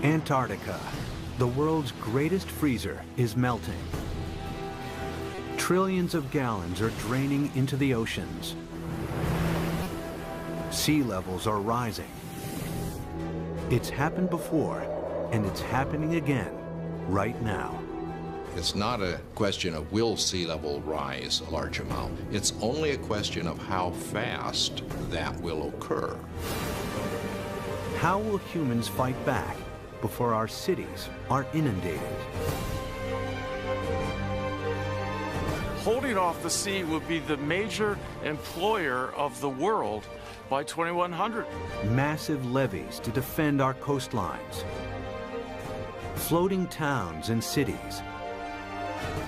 Antarctica, the world's greatest freezer, is melting. Trillions of gallons are draining into the oceans. Sea levels are rising. It's happened before, and it's happening again right now. It's not a question of will sea level rise a large amount. It's only a question of how fast that will occur. How will humans fight back before our cities are inundated? Holding off the sea would be the major employer of the world by 2100. Massive levees to defend our coastlines. Floating towns and cities.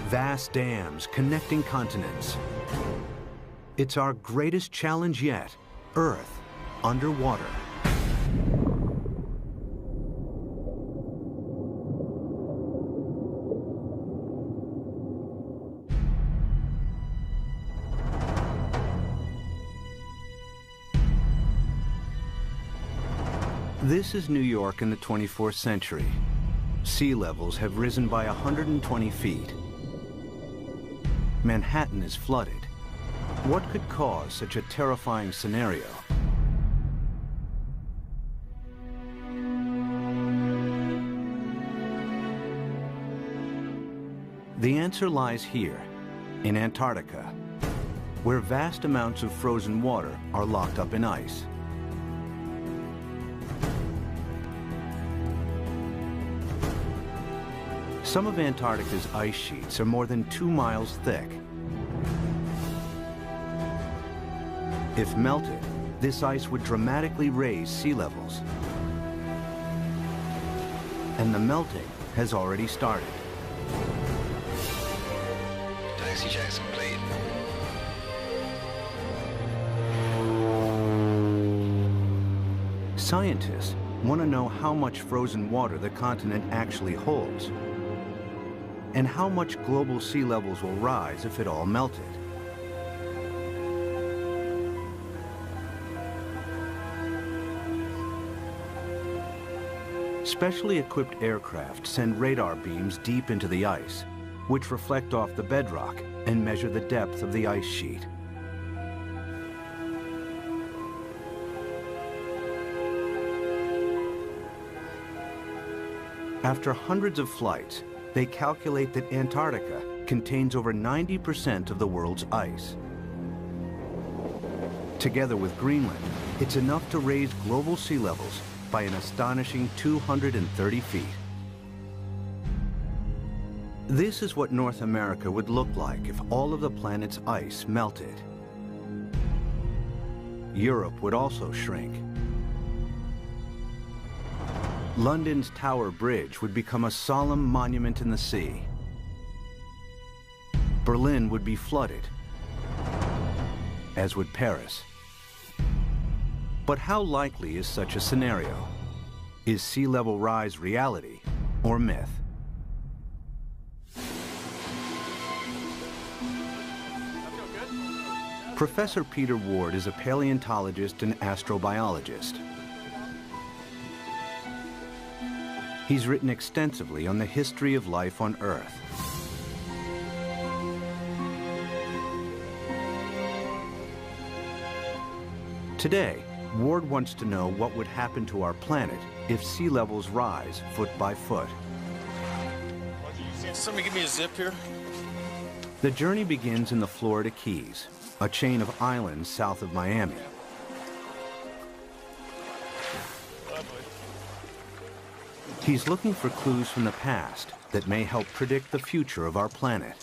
Vast dams connecting continents. It's our greatest challenge yet, Earth underwater. This is New York in the 24th century. Sea levels have risen by 120 feet. Manhattan is flooded. What could cause such a terrifying scenario? The answer lies here, in Antarctica, where vast amounts of frozen water are locked up in ice. Some of Antarctica's ice sheets are more than 2 miles thick. If melted, this ice would dramatically raise sea levels. And the melting has already started. Taxi checks complete. Scientists want to know how much frozen water the continent actually holds, and how much global sea levels will rise if it all melted. Specially equipped aircraft send radar beams deep into the ice, which reflect off the bedrock and measure the depth of the ice sheet. After hundreds of flights, they calculate that Antarctica contains over 90% of the world's ice. Together with Greenland, it's enough to raise global sea levels by an astonishing 230 feet. This is what North America would look like if all of the planet's ice melted. Europe would also shrink. London's Tower Bridge would become a solemn monument in the sea. Berlin would be flooded, as would Paris. But how likely is such a scenario? Is sea level rise reality or myth? Professor Peter Ward is a paleontologist and astrobiologist. He's written extensively on the history of life on Earth. Today, Ward wants to know what would happen to our planet if sea levels rise foot by foot. Somebody give me a zip here. The journey begins in the Florida Keys, a chain of islands south of Miami. He's looking for clues from the past that may help predict the future of our planet.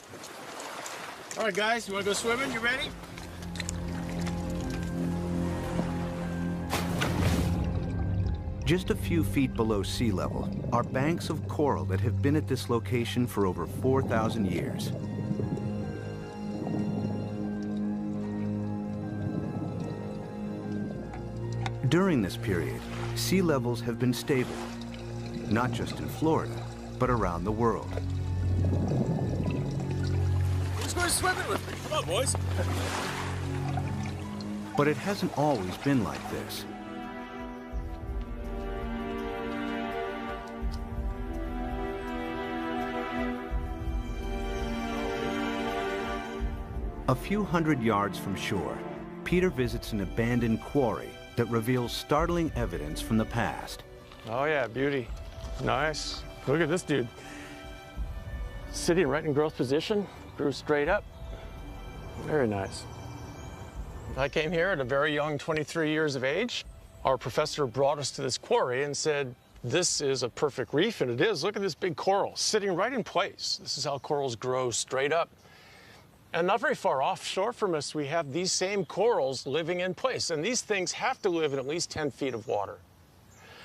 All right, guys, you want to go swimming? You ready? Just a few feet below sea level are banks of coral that have been at this location for over 4,000 years. During this period, sea levels have been stable, not just in Florida, but around the world. Who's going swimming with me? Come on, boys. But it hasn't always been like this. A few hundred yards from shore, Peter visits an abandoned quarry that reveals startling evidence from the past. Oh yeah, beauty. Nice. Look at this dude. Sitting right in growth position, grew straight up. Very nice. I came here at a very young 23 years of age. Our professor brought us to this quarry and said, this is a perfect reef, and it is. Look at this big coral sitting right in place. This is how corals grow straight up. And not very far offshore from us, we have these same corals living in place. And these things have to live in at least 10 feet of water.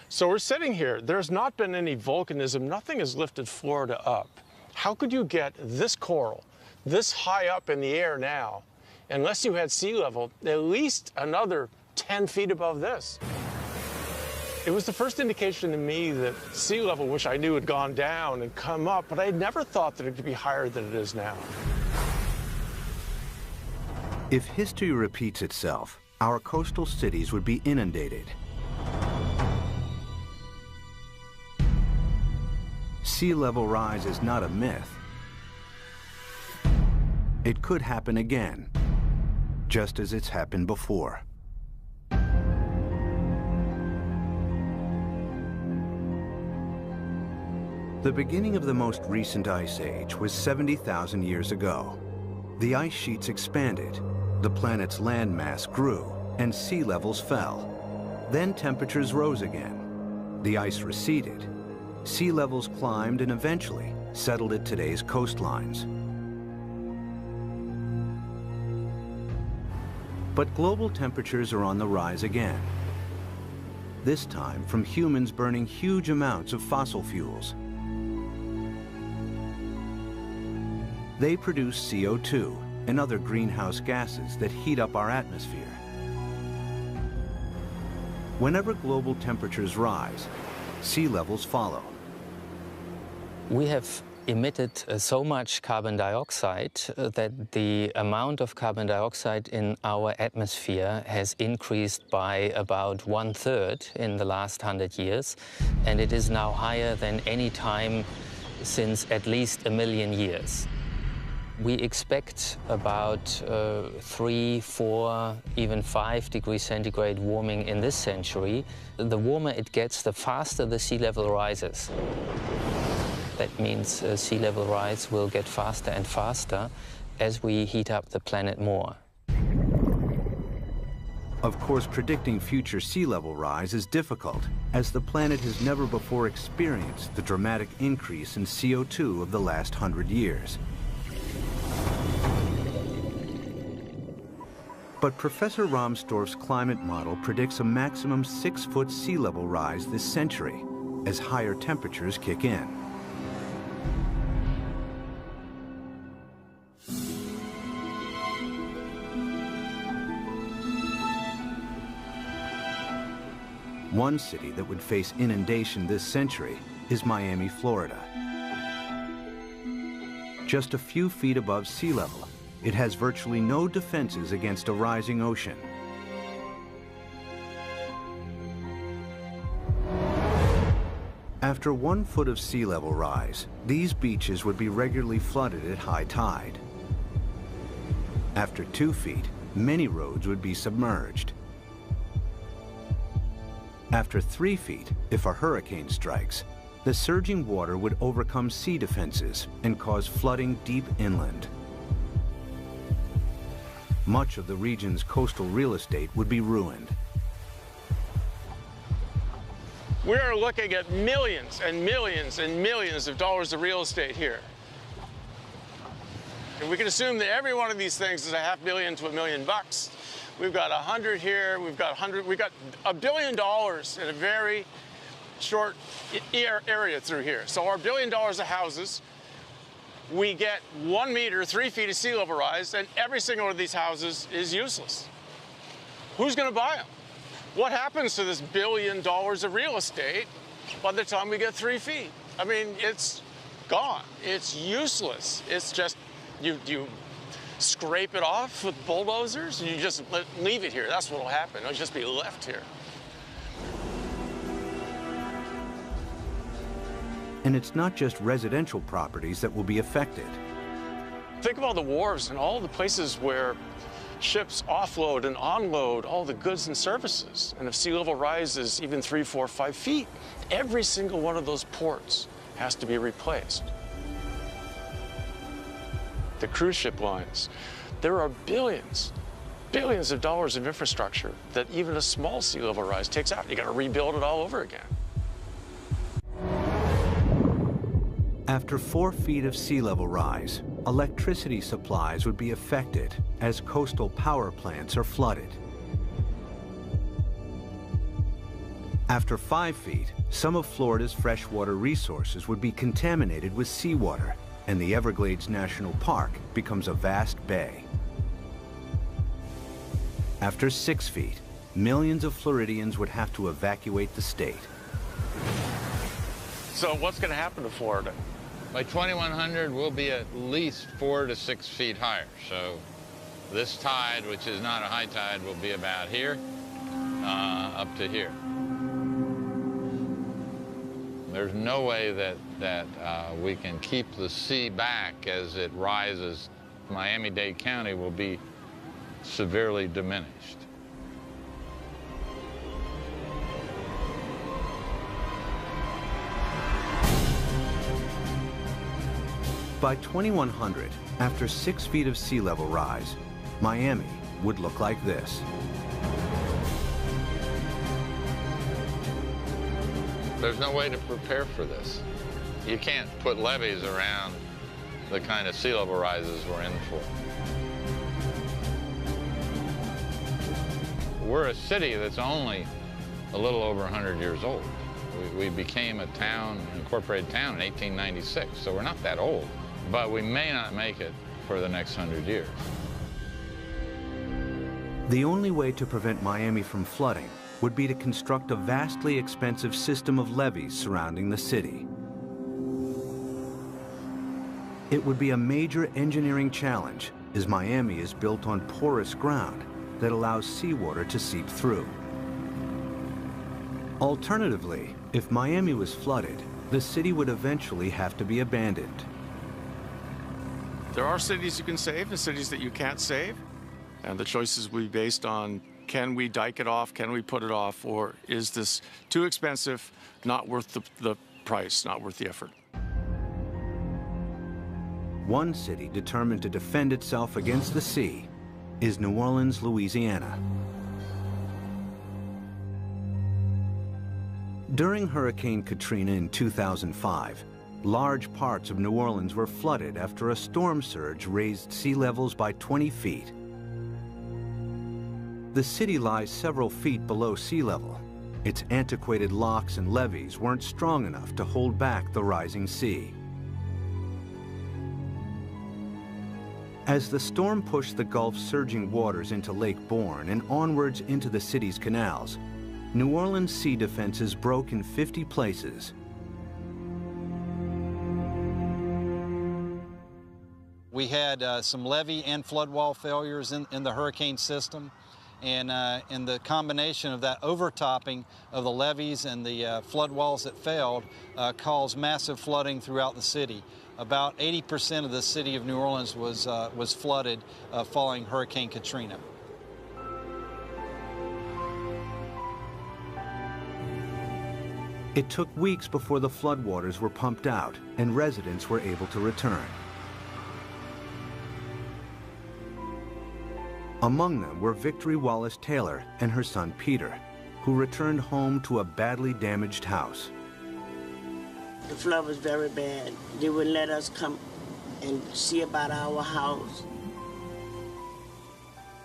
So we're sitting here. There's not been any volcanism. Nothing has lifted Florida up. How could you get this coral this high up in the air now, unless you had sea level, at least another 10 feet above this? It was the first indication to me that sea level, which I knew had gone down and come up, but I had never thought that it could be higher than it is now. If history repeats itself, our coastal cities would be inundated. Sea level rise is not a myth. It could happen again, just as it's happened before. The beginning of the most recent ice age was 70,000 years ago. The ice sheets expanded, the planet's land mass grew, and sea levels fell. Then temperatures rose again. The ice receded. Sea levels climbed and eventually settled at today's coastlines. But global temperatures are on the rise again. This time from humans burning huge amounts of fossil fuels. They produce CO2 and other greenhouse gases that heat up our atmosphere. Whenever global temperatures rise, sea levels follow. We have emitted so much carbon dioxide that the amount of carbon dioxide in our atmosphere has increased by about 1/3 in the last 100 years, and it is now higher than any time since at least 1 million years. We expect about 3, 4, even 5 degrees centigrade warming in this century. The warmer it gets, the faster the sea level rises. That means sea level rise will get faster and faster as we heat up the planet more. Of course, predicting future sea level rise is difficult, as the planet has never before experienced the dramatic increase in CO2 of the last 100 years. But Professor Rahmstorf's climate model predicts a maximum 6-foot sea level rise this century as higher temperatures kick in. One city that would face inundation this century is Miami, Florida. Just a few feet above sea level, it has virtually no defenses against a rising ocean. After 1 foot of sea level rise, these beaches would be regularly flooded at high tide. After 2 feet, many roads would be submerged. After 3 feet, if a hurricane strikes, the surging water would overcome sea defenses and cause flooding deep inland. Much of the region's coastal real estate would be ruined. We are looking at millions and millions and millions of dollars of real estate here. And we can assume that every one of these things is $500,000 to $1 million. We've got 100 here, we've got $1 billion in a very short area through here. So our $1 billion of houses, we get 1 meter, 3 feet of sea level rise, and every single one of these houses is useless. Who's going to buy them? What happens to this $1 billion of real estate by the time we get 3 feet? I mean, it's gone. It's useless. It's just, you scrape it off with bulldozers, and you just leave it here. That's what will happen. It'll just be left here. And it's not just residential properties that will be affected. Think of all the wharves and all the places where ships offload and onload all the goods and services. And if sea level rises even 3, 4, 5 feet, every single one of those ports has to be replaced. The cruise ship lines, there are billions of dollars of infrastructure that even a small sea level rise takes out. You got to rebuild it all over again. After 4 feet of sea level rise, electricity supplies would be affected as coastal power plants are flooded. After 5 feet, some of Florida's freshwater resources would be contaminated with seawater, and the Everglades National Park becomes a vast bay. After 6 feet, millions of Floridians would have to evacuate the state. So what's going to happen to Florida? By 2100, we'll be at least 4 to 6 feet higher. So this tide, which is not a high tide, will be about here, up to here. There's no way that we can keep the sea back as it rises. Miami-Dade County will be severely diminished. By 2100, after 6 feet of sea level rise, Miami would look like this. There's no way to prepare for this. You can't put levees around the kind of sea level rises we're in for. We're a city that's only a little over 100 years old. We became a town, an incorporated town in 1896, so we're not that old. But we may not make it for the next 100 years. The only way to prevent Miami from flooding would be to construct a vastly expensive system of levees surrounding the city. It would be a major engineering challenge, as Miami is built on porous ground that allows seawater to seep through. Alternatively, if Miami was flooded, the city would eventually have to be abandoned. There are cities you can save and cities that you can't save. And the choices will be based on, can we dike it off, can we put it off, or is this too expensive, not worth the price, not worth the effort? One city determined to defend itself against the sea is New Orleans, Louisiana. During Hurricane Katrina in 2005, large parts of New Orleans were flooded after a storm surge raised sea levels by 20 feet. The city lies several feet below sea level. Its antiquated locks and levees weren't strong enough to hold back the rising sea. As the storm pushed the Gulf's surging waters into Lake Borgne and onwards into the city's canals, New Orleans' sea defenses broke in 50 places. We had some levee and flood wall failures in the hurricane system, and the combination of that overtopping of the levees and the flood walls that failed caused massive flooding throughout the city. About 80% of the city of New Orleans was flooded following Hurricane Katrina. It took weeks before the floodwaters were pumped out and residents were able to return. Among them were Victory Wallace Taylor and her son Peter, who returned home to a badly damaged house. The flood was very bad. They wouldn't let us come and see about our house.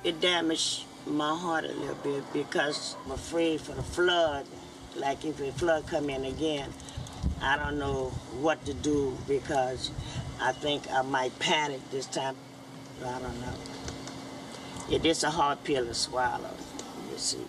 It damaged my heart a little bit because I'm afraid for the flood. Like if the flood come in again, I don't know what to do because I think I might panic this time. I don't know. It is a hard pill to swallow, you see.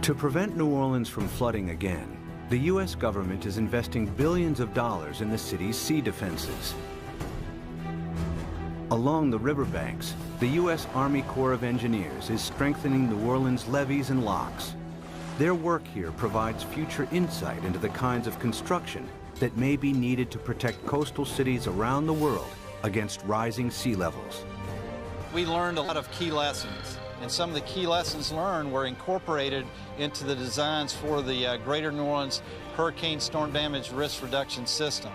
To prevent New Orleans from flooding again, the U.S. government is investing billions of dollars in the city's sea defenses. Along the riverbanks, the U.S. Army Corps of Engineers is strengthening New Orleans' levees and locks. Their work here provides future insight into the kinds of construction that may be needed to protect coastal cities around the world against rising sea levels. We learned a lot of key lessons, and some of the key lessons learned were incorporated into the designs for the Greater New Orleans Hurricane Storm Damage Risk Reduction System.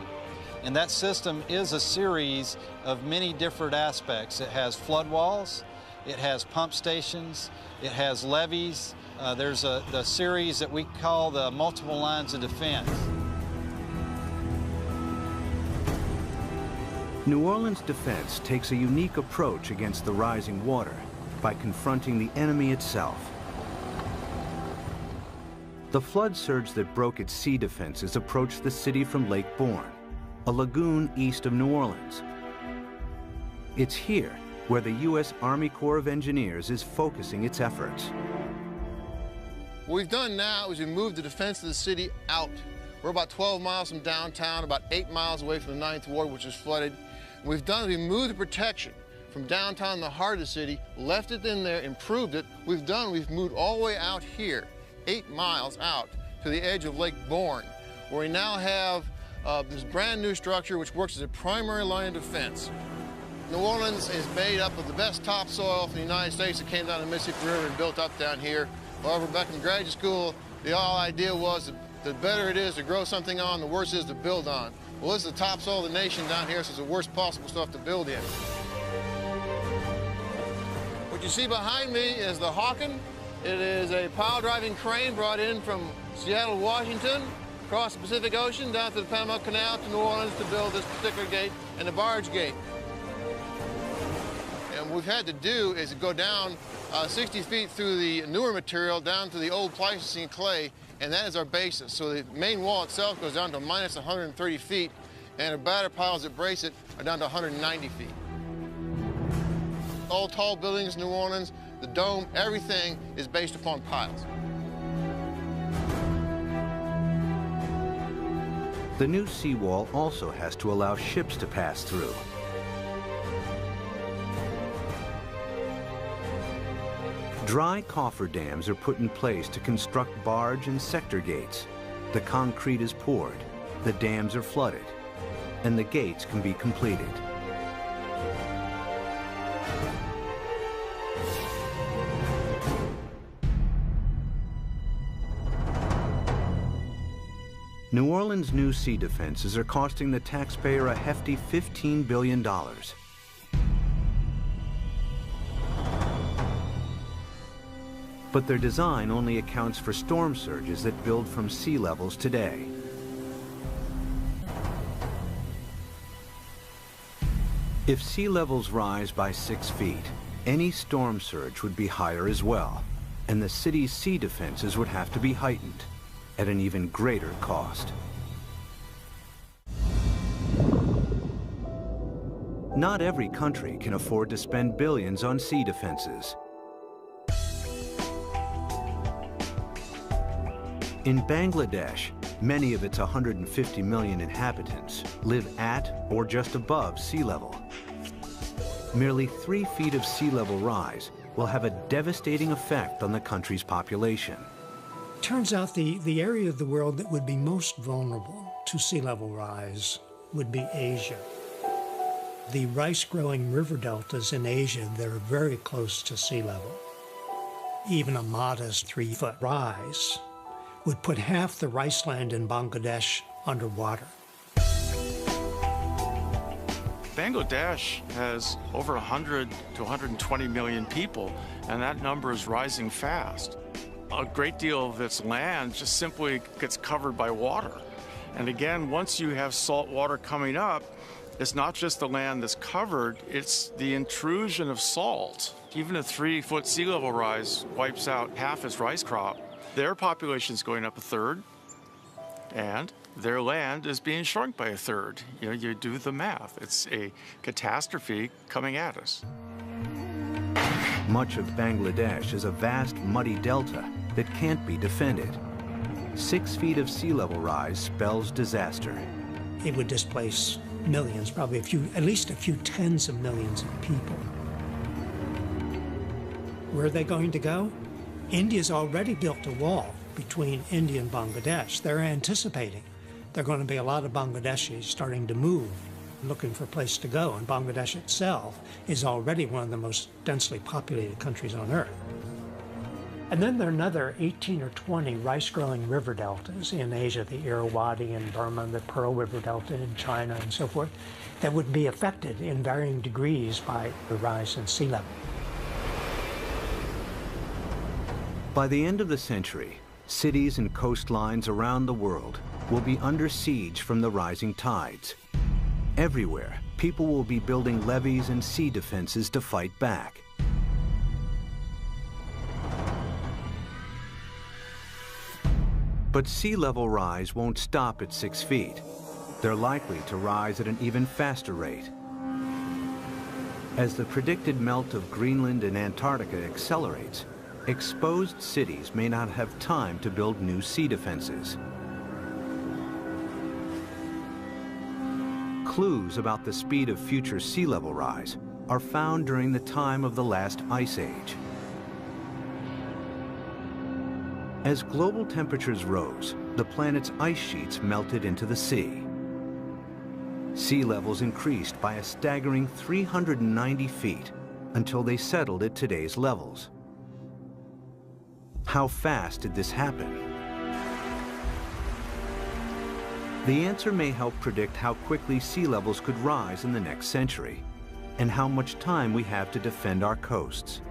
And that system is a series of many different aspects. It has flood walls, it has pump stations, it has levees. There's the series that we call the multiple lines of defense. New Orleans defense takes a unique approach against the rising water by confronting the enemy itself. The flood surge that broke its sea defenses approached the city from Lake Borgne, a lagoon east of New Orleans. It's here where the U.S. Army Corps of Engineers is focusing its efforts. What we've done now is we moved the defense of the city out. We're about 12 miles from downtown, about 8 miles away from the 9th Ward, which is flooded. What we've done is we moved the protection from downtown, the heart of the city, left it in there, improved it. We've moved all the way out here, 8 miles out to the edge of Lake Borgne, where we now have this brand new structure which works as a primary line of defense. New Orleans is made up of the best topsoil from the United States that came down the Mississippi River and built up down here. However, back in graduate school, the whole idea was that the better it is to grow something on, the worse it is to build on. Well, this is the topsoil of the nation down here, so it's the worst possible stuff to build in. What you see behind me is the Hawken. It is a pile-driving crane brought in from Seattle, Washington, across the Pacific Ocean, down to the Panama Canal to New Orleans to build this particular gate and the barge gate. And what we've had to do is go down 60 feet through the newer material down to the old Pleistocene clay, and that is our basis. So the main wall itself goes down to minus 130 feet, and the batter piles that brace it are down to 190 feet. All tall buildings in New Orleans, the dome, everything is based upon piles. The new seawall also has to allow ships to pass through. Dry cofferdams are put in place to construct barge and sector gates. The concrete is poured, the dams are flooded, and the gates can be completed. New Orleans' new sea defenses are costing the taxpayer a hefty $15 billion. But their design only accounts for storm surges that build from sea levels today. If sea levels rise by 6 feet, any storm surge would be higher as well, and the city's sea defenses would have to be heightened at an even greater cost. Not every country can afford to spend billions on sea defenses. In Bangladesh, many of its 150 million inhabitants live at or just above sea level. Merely 3 feet of sea level rise will have a devastating effect on the country's population. Turns out the area of the world that would be most vulnerable to sea level rise would be Asia. The rice-growing river deltas in Asia, they're very close to sea level. Even a modest 3-foot rise would put half the rice land in Bangladesh underwater. Bangladesh has over 100 to 120 million people, and that number is rising fast. A great deal of its land just simply gets covered by water. And again, once you have salt water coming up, it's not just the land that's covered, it's the intrusion of salt. Even a 3-foot sea level rise wipes out half its rice crop. Their population's going up 1/3, and their land is being shrunk by 1/3. You know, you do the math. It's a catastrophe coming at us. Much of Bangladesh is a vast muddy delta that can't be defended. 6 feet of sea level rise spells disaster. It would displace millions, probably at least a few tens of millions of people. Where are they going to go? India's already built a wall between India and Bangladesh. They're anticipating there are going to be a lot of Bangladeshis starting to move, looking for a place to go, and Bangladesh itself is already one of the most densely populated countries on earth. And then there are another 18 or 20 rice-growing river deltas in Asia, the Irrawaddy in Burma, the Pearl River Delta in China, and so forth, that would be affected in varying degrees by the rise in sea level. By the end of the century, cities and coastlines around the world will be under siege from the rising tides. Everywhere, people will be building levees and sea defenses to fight back. But sea level rise won't stop at 6 feet. They're likely to rise at an even faster rate. As the predicted melt of Greenland and Antarctica accelerates, exposed cities may not have time to build new sea defenses. Clues about the speed of future sea level rise are found during the time of the last ice age. As global temperatures rose, the planet's ice sheets melted into the sea. Sea levels increased by a staggering 390 feet until they settled at today's levels. How fast did this happen? The answer may help predict how quickly sea levels could rise in the next century, and how much time we have to defend our coasts.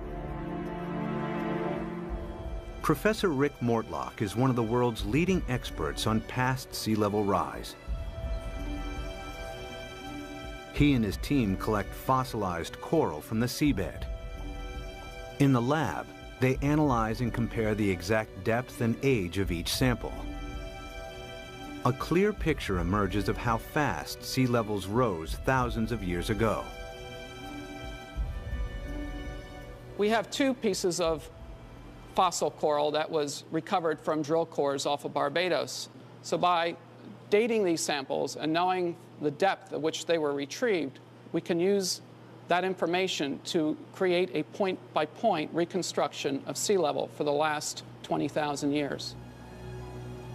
Professor Rick Mortlock is one of the world's leading experts on past sea level rise. He and his team collect fossilized coral from the seabed. In the lab, they analyze and compare the exact depth and age of each sample. A clear picture emerges of how fast sea levels rose thousands of years ago. We have 2 pieces of fossil coral that was recovered from drill cores off of Barbados. So by dating these samples and knowing the depth at which they were retrieved, we can use that information to create a point-by-point reconstruction of sea level for the last 20,000 years.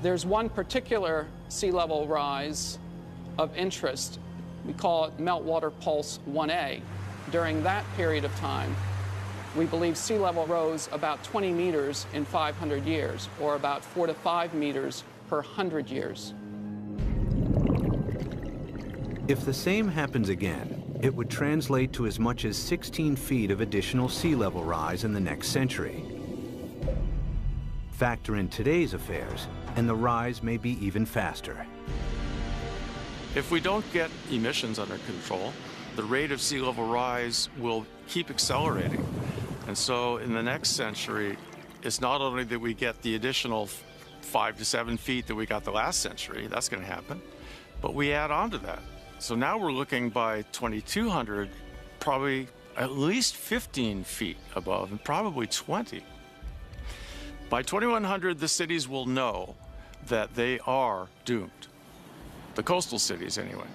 There's one particular sea level rise of interest. We call it Meltwater Pulse 1A. During that period of time, we believe sea level rose about 20 meters in 500 years, or about 4 to 5 meters per 100 years. If the same happens again, it would translate to as much as 16 feet of additional sea level rise in the next century. Factor in today's affairs, and the rise may be even faster. If we don't get emissions under control, the rate of sea level rise will keep accelerating. And so in the next century, it's not only that we get the additional 5 to 7 feet that we got the last century, that's going to happen, but we add on to that. So now we're looking by 2200, probably at least 15 feet above, and probably 20. By 2100, the cities will know that they are doomed. The coastal cities, anyway.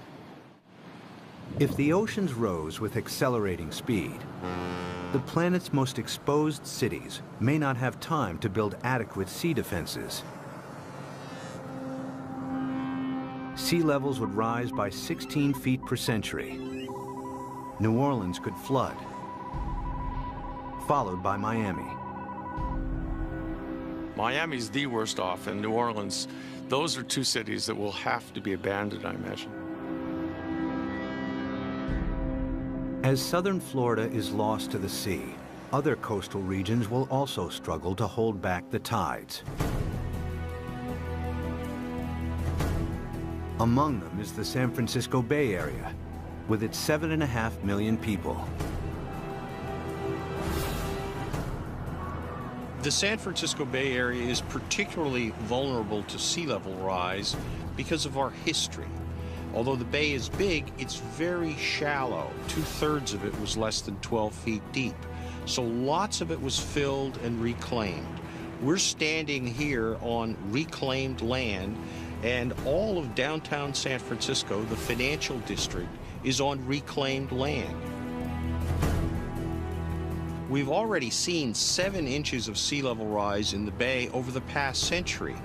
If the oceans rose with accelerating speed, the planet's most exposed cities may not have time to build adequate sea defenses. Sea levels would rise by 16 feet per century. New Orleans could flood, followed by Miami. Miami's the worst off, and New Orleans, those are 2 cities that will have to be abandoned, I imagine. As southern Florida is lost to the sea, other coastal regions will also struggle to hold back the tides. Among them is the San Francisco Bay Area, with its 7.5 million people. The San Francisco Bay Area is particularly vulnerable to sea level rise because of our history. Although the bay is big, it's very shallow. 2/3 of it was less than 12 feet deep. So lots of it was filled and reclaimed. We're standing here on reclaimed land, and all of downtown San Francisco, the financial district, is on reclaimed land. We've already seen 7 inches of sea level rise in the bay over the past century.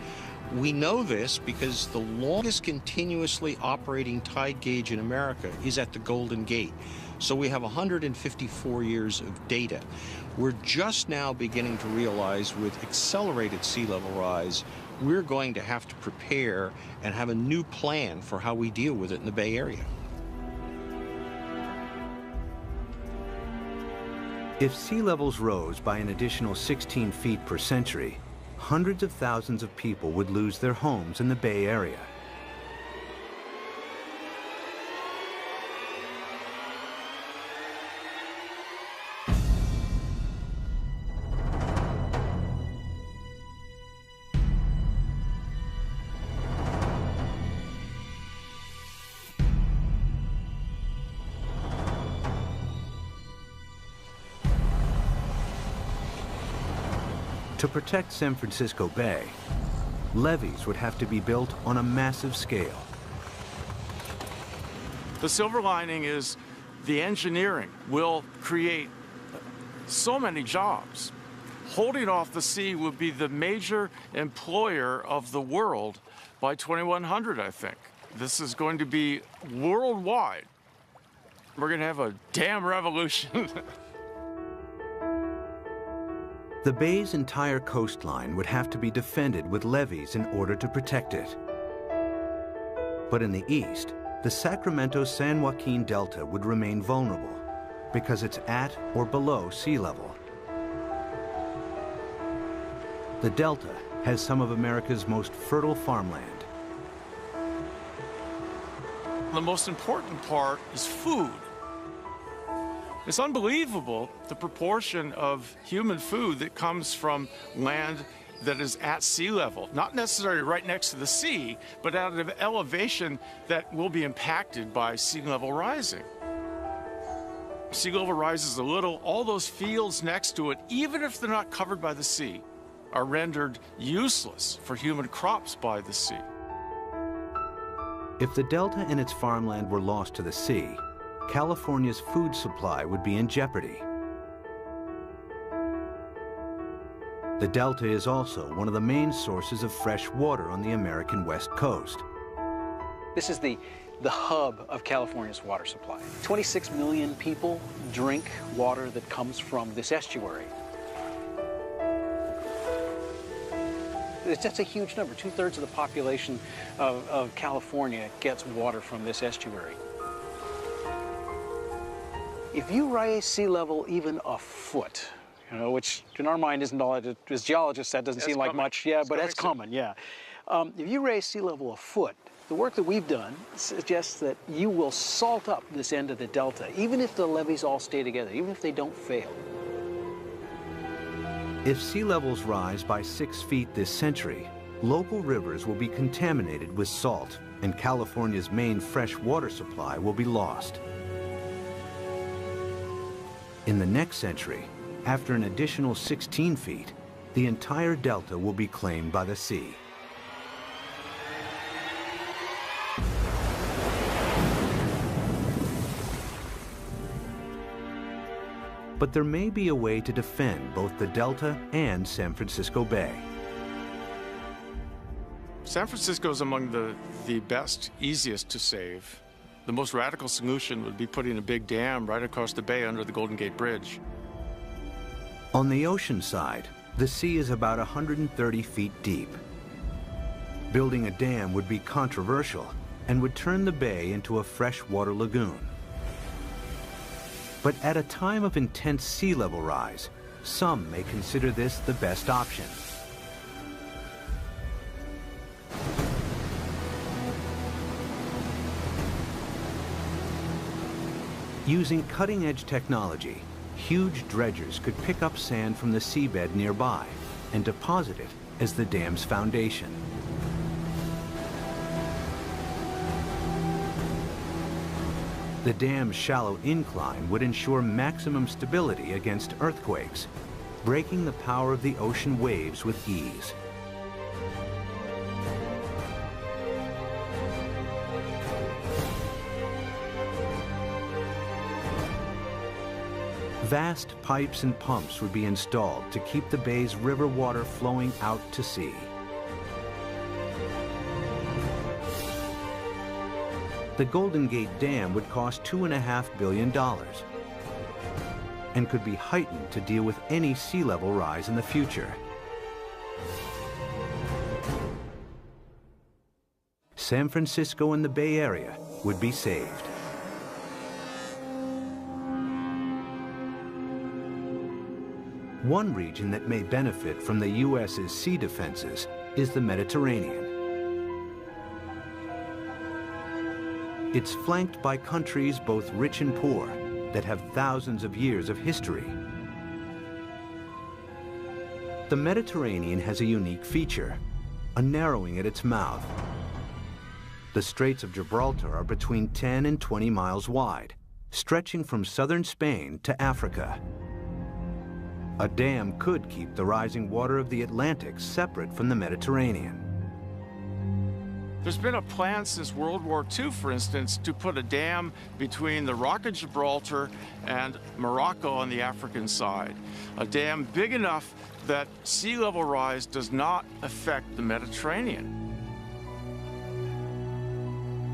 We know this because the longest continuously operating tide gauge in America is at the Golden Gate. So we have 154 years of data. We're just now beginning to realize with accelerated sea level rise, we're going to have to prepare and have a new plan for how we deal with it in the Bay Area. If sea levels rose by an additional 16 feet per century, hundreds of thousands of people would lose their homes in the Bay Area. To protect San Francisco Bay, levees would have to be built on a massive scale. The silver lining is the engineering will create so many jobs. Holding off the sea will be the major employer of the world by 2100, I think. This is going to be worldwide. We're going to have a damn revolution. The bay's entire coastline would have to be defended with levees in order to protect it. But in the east, the Sacramento-San Joaquin Delta would remain vulnerable because it's at or below sea level. The Delta has some of America's most fertile farmland. The most important part is food. It's unbelievable the proportion of human food that comes from land that is at sea level, not necessarily right next to the sea, but at an elevation that will be impacted by sea level rising. Sea level rises a little, all those fields next to it, even if they're not covered by the sea, are rendered useless for human crops by the sea. If the Delta and its farmland were lost to the sea, California's food supply would be in jeopardy. The Delta is also one of the main sources of fresh water on the American West Coast. This is the hub of California's water supply. 26 million people drink water that comes from this estuary. That's a huge number. 2/3 of the population of California gets water from this estuary. If you raise sea level even a foot, you know, which in our mind isn't all, as geologists, that doesn't seem like much, yeah, but that's common, yeah. If you raise sea level a foot, the work that we've done suggests that you will salt up this end of the delta, even if the levees all stay together, even if they don't fail. If sea levels rise by 6 feet this century, local rivers will be contaminated with salt, and California's main fresh water supply will be lost. In the next century, after an additional 16 feet, the entire delta will be claimed by the sea. But there may be a way to defend both the delta and San Francisco Bay. San Francisco is among the best, easiest to save. The most radical solution would be putting a big dam right across the bay under the Golden Gate Bridge. On the ocean side, the sea is about 130 feet deep. Building a dam would be controversial and would turn the bay into a freshwater lagoon. But at a time of intense sea level rise, some may consider this the best option. Using cutting-edge technology, huge dredgers could pick up sand from the seabed nearby and deposit it as the dam's foundation. The dam's shallow incline would ensure maximum stability against earthquakes, breaking the power of the ocean waves with ease. Vast pipes and pumps would be installed to keep the bay's river water flowing out to sea. The Golden Gate Dam would cost $2.5 billion and could be heightened to deal with any sea level rise in the future. San Francisco and the Bay Area would be saved. One region that may benefit from the U.S.'s sea defenses is the Mediterranean. It's flanked by countries both rich and poor that have thousands of years of history. The Mediterranean has a unique feature, a narrowing at its mouth. The Straits of Gibraltar are between 10 and 20 miles wide, stretching from southern Spain to Africa. A dam could keep the rising water of the Atlantic separate from the Mediterranean. There's been a plan since World War II, for instance, to put a dam between the Rock of Gibraltar and Morocco on the African side. A dam big enough that sea level rise does not affect the Mediterranean.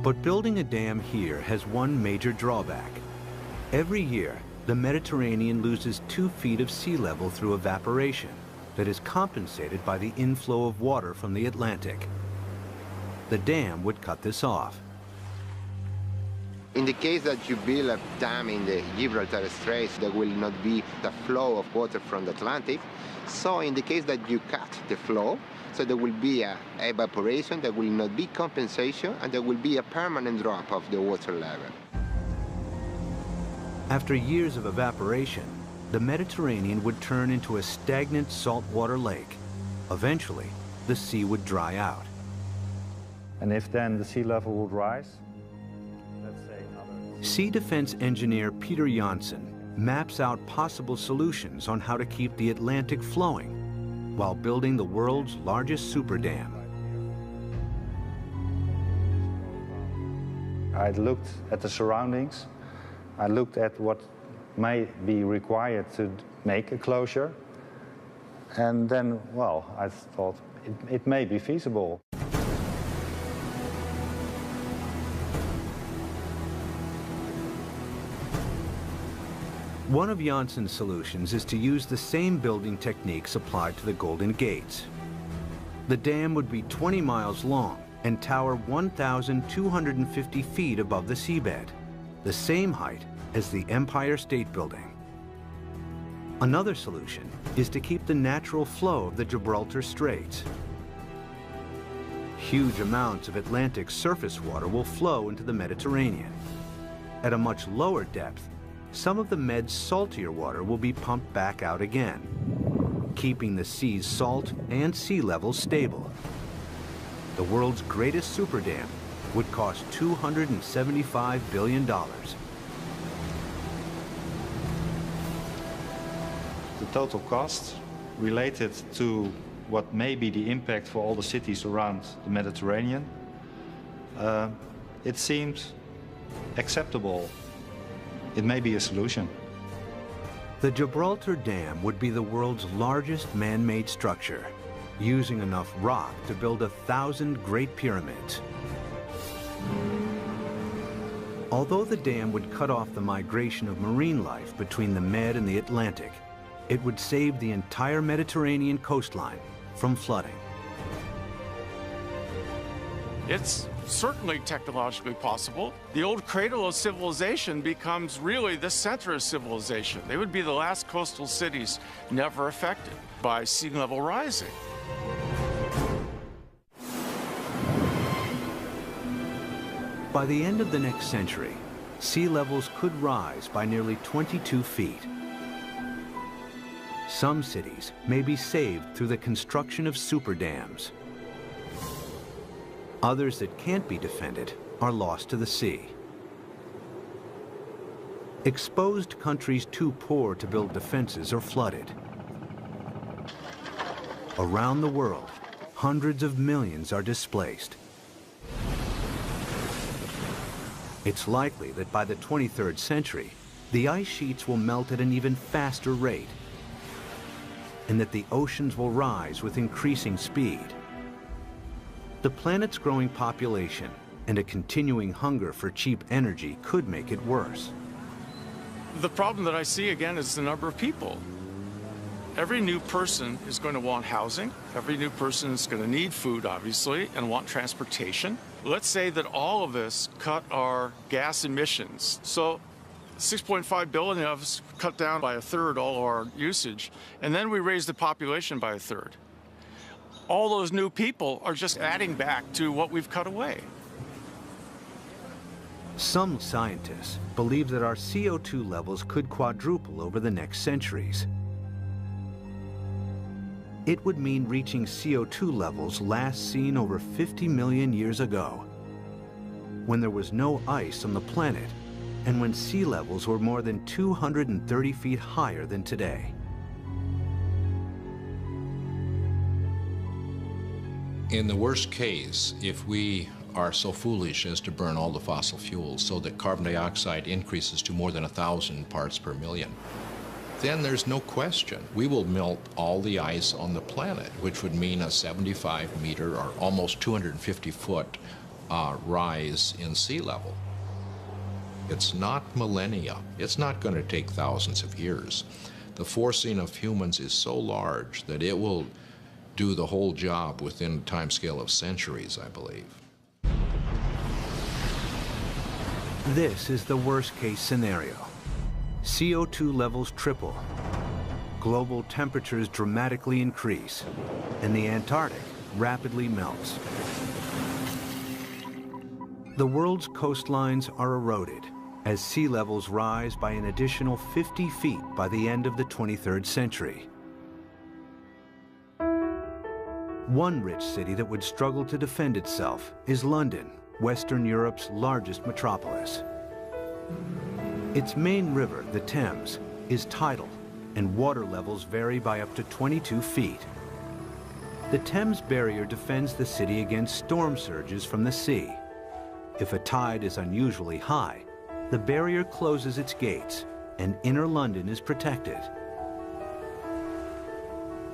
But building a dam here has one major drawback. Every year, the Mediterranean loses 2 feet of sea level through evaporation that is compensated by the inflow of water from the Atlantic. The dam would cut this off. In the case that you build a dam in the Gibraltar Straits, there will not be the flow of water from the Atlantic. So in the case that you cut the flow, so there will be a evaporation, there will not be compensation, and there will be a permanent drop of the water level. After years of evaporation, the Mediterranean would turn into a stagnant saltwater lake. Eventually, the sea would dry out. And if then the sea level would rise, let's say another... Sea defense engineer Peter Janssen maps out possible solutions on how to keep the Atlantic flowing while building the world's largest super dam. I looked at the surroundings. I looked at what may be required to make a closure. And then, well, I thought it may be feasible. One of Janssen's solutions is to use the same building techniques applied to the Golden Gates. The dam would be 20 miles long and tower 1,250 feet above the seabed, the same height as the Empire State Building. Another solution is to keep the natural flow of the Gibraltar Straits. Huge amounts of Atlantic surface water will flow into the Mediterranean. At a much lower depth, some of the Med's saltier water will be pumped back out again, keeping the sea's salt and sea level stable. The world's greatest super dam would cost $275 billion. The total cost related to what may be the impact for all the cities around the Mediterranean, it seems acceptable. It may be a solution. The Gibraltar Dam would be the world's largest man-made structure, using enough rock to build 1,000 Great Pyramids. Although the dam would cut off the migration of marine life between the Med and the Atlantic, it would save the entire Mediterranean coastline from flooding. It's certainly technologically possible. The old cradle of civilization becomes really the center of civilization. They would be the last coastal cities never affected by sea level rising. By the end of the next century, sea levels could rise by nearly 22 feet. Some cities may be saved through the construction of super dams. Others that can't be defended are lost to the sea. Exposed countries too poor to build defenses are flooded. Around the world, hundreds of millions are displaced. It's likely that by the 23rd century, the ice sheets will melt at an even faster rate, and that the oceans will rise with increasing speed. The planet's growing population and a continuing hunger for cheap energy could make it worse. The problem that I see again is the number of people. Every new person is going to want housing. Every new person is going to need food, obviously, and want transportation. Let's say that all of us cut our gas emissions. So 6.5 billion of us cut down by a third all our usage, and then we raise the population by a third. All those new people are just adding back to what we've cut away. Some scientists believe that our CO2 levels could quadruple over the next centuries. It would mean reaching CO2 levels last seen over 50 million years ago, when there was no ice on the planet and when sea levels were more than 230 feet higher than today. In the worst case, if we are so foolish as to burn all the fossil fuels so that carbon dioxide increases to more than 1,000 parts per million, then there's no question we will melt all the ice on the planet, which would mean a 75-meter or almost 250-foot rise in sea level. It's not millennia. It's not going to take thousands of years. The forcing of humans is so large that it will do the whole job within a timescale of centuries, I believe. This is the worst-case scenario. CO2 levels triple, global temperatures dramatically increase, and the Antarctic rapidly melts. The world's coastlines are eroded as sea levels rise by an additional 50 feet by the end of the 23rd century. One rich city that would struggle to defend itself is London, Western Europe's largest metropolis. Its main river, the Thames, is tidal, and water levels vary by up to 22 feet. The Thames barrier defends the city against storm surges from the sea. If a tide is unusually high, the barrier closes its gates, and inner London is protected.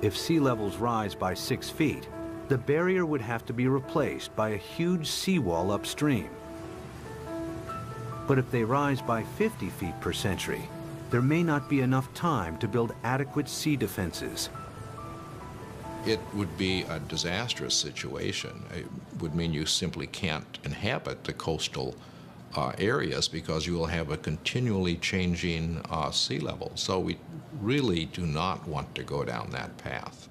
If sea levels rise by 6 feet, the barrier would have to be replaced by a huge seawall upstream. But if they rise by 50 feet per century, there may not be enough time to build adequate sea defenses. It would be a disastrous situation. It would mean you simply can't inhabit the coastal areas because you will have a continually changing sea level. So we really do not want to go down that path.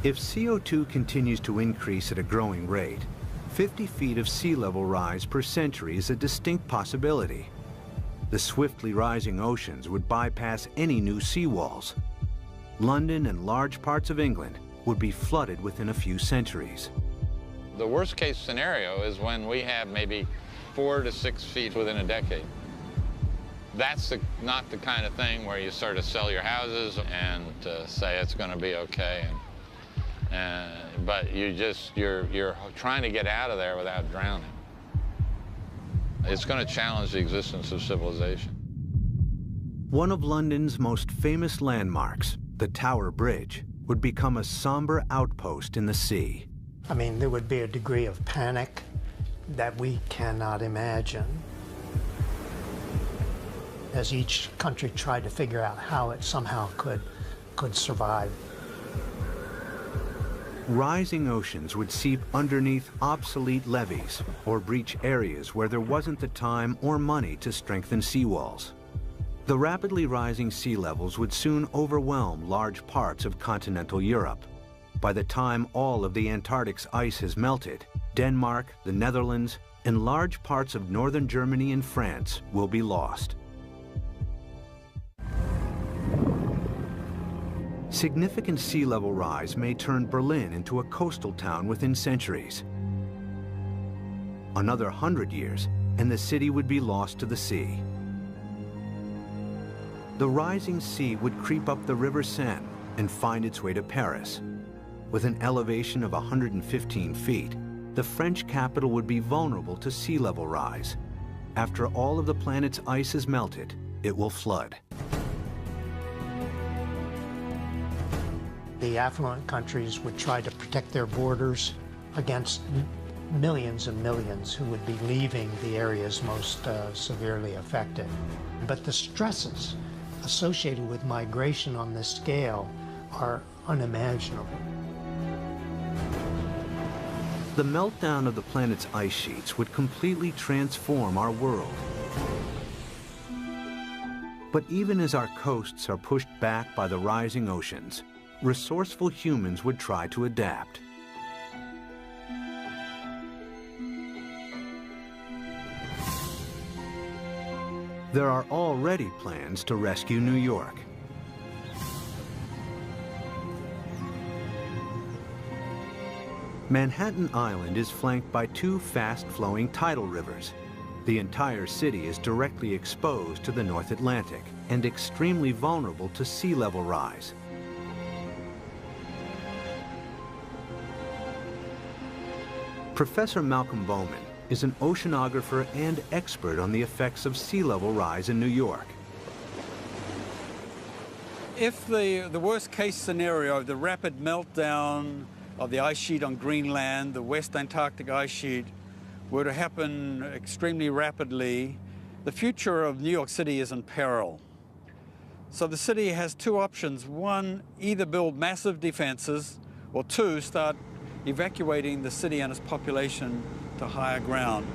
If CO2 continues to increase at a growing rate, 50 feet of sea level rise per century is a distinct possibility. The swiftly rising oceans would bypass any new seawalls. London and large parts of England would be flooded within a few centuries. The worst case scenario is when we have maybe 4 to 6 feet within a decade. That's not the kind of thing where you sort of sell your houses and say it's going to be okay. But you're trying to get out of there without drowning. It's going to challenge the existence of civilization. One of London's most famous landmarks, the Tower Bridge, would become a somber outpost in the sea. I mean, there would be a degree of panic that we cannot imagine as each country tried to figure out how it somehow could survive. Rising oceans would seep underneath obsolete levees or breach areas where there wasn't the time or money to strengthen seawalls. The rapidly rising sea levels would soon overwhelm large parts of continental Europe. By the time all of the Antarctic's ice has melted, Denmark, the Netherlands, and large parts of northern Germany and France will be lost. Significant sea level rise may turn Berlin into a coastal town within centuries. Another 100 years, and the city would be lost to the sea. The rising sea would creep up the River Seine and find its way to Paris. With an elevation of 115 feet, the French capital would be vulnerable to sea level rise. After all of the planet's ice is melted, it will flood. The affluent countries would try to protect their borders against millions and millions who would be leaving the areas most severely affected. But the stresses associated with migration on this scale are unimaginable. The meltdown of the planet's ice sheets would completely transform our world. But even as our coasts are pushed back by the rising oceans, resourceful humans would try to adapt. There are already plans to rescue New York. Manhattan Island is flanked by two fast-flowing tidal rivers. The entire city is directly exposed to the North Atlantic and extremely vulnerable to sea level rise. Professor Malcolm Bowman is an oceanographer and expert on the effects of sea level rise in New York. If the worst case scenario, the rapid meltdown of the ice sheet on Greenland, the West Antarctic ice sheet, were to happen extremely rapidly, the future of New York City is in peril. So the city has two options. One, either build massive defenses, or two, start evacuating the city and its population to higher ground.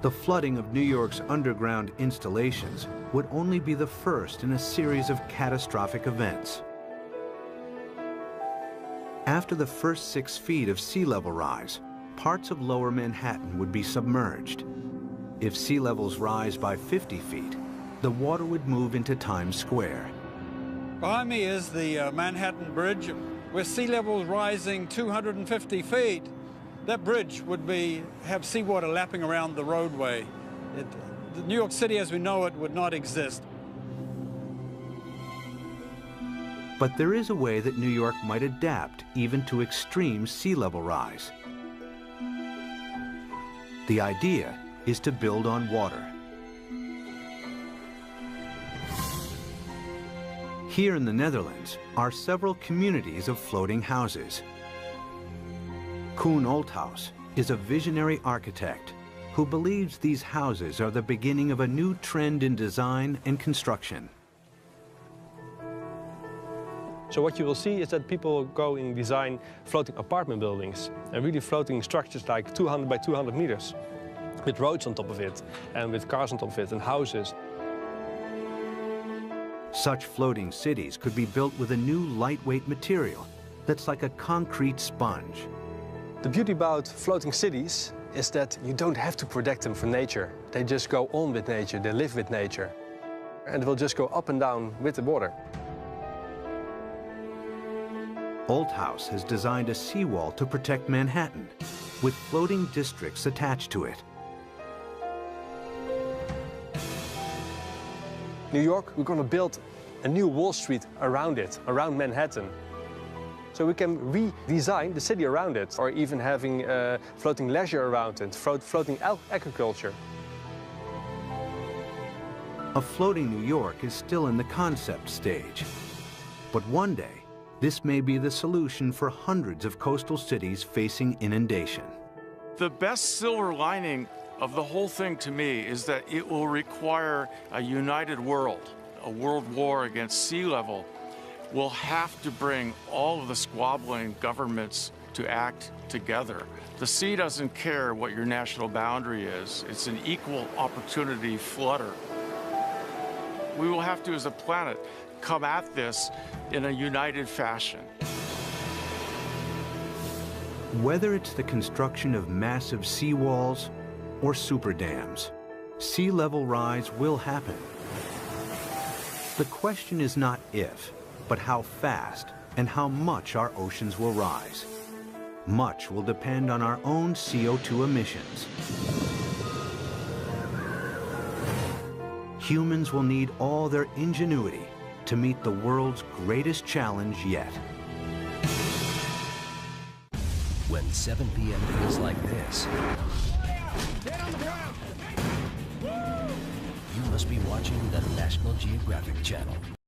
The flooding of New York's underground installations would only be the first in a series of catastrophic events. After the first 6 feet of sea level rise, parts of lower Manhattan would be submerged. If sea levels rise by 50 feet, the water would move into Times Square. Behind me is the Manhattan Bridge. With sea levels rising 250 feet, that bridge would have seawater lapping around the roadway. New York City as we know it would not exist. But there is a way that New York might adapt even to extreme sea level rise. The idea is to build on water. Here in the Netherlands are several communities of floating houses. Koen Olthaus is a visionary architect who believes these houses are the beginning of a new trend in design and construction. So what you will see is that people go and design floating apartment buildings and really floating structures like 200 by 200 meters with roads on top of it and with cars on top of it and houses. Such floating cities could be built with a new lightweight material that's like a concrete sponge. The beauty about floating cities is that you don't have to protect them from nature. They just go on with nature, they live with nature. And they will just go up and down with the water. Olthaus has designed a seawall to protect Manhattan, with floating districts attached to it. New York, we're going to build a new Wall Street around it, around Manhattan. So we can redesign the city around it, or even having floating leisure around it, floating agriculture. A floating New York is still in the concept stage. But one day, this may be the solution for hundreds of coastal cities facing inundation. The best silver lining of the whole thing to me is that it will require a united world. A world war against sea level will have to bring all of the squabbling governments to act together. The sea doesn't care what your national boundary is. It's an equal opportunity flooder. We will have to, as a planet, come at this in a united fashion. Whether it's the construction of massive seawalls or super dams, sea level rise will happen. The question is not if, but how fast and how much our oceans will rise. Much will depend on our own CO2 emissions. Humans will need all their ingenuity to meet the world's greatest challenge yet. When when 7 p.m. feels like this, you must be watching the National Geographic Channel.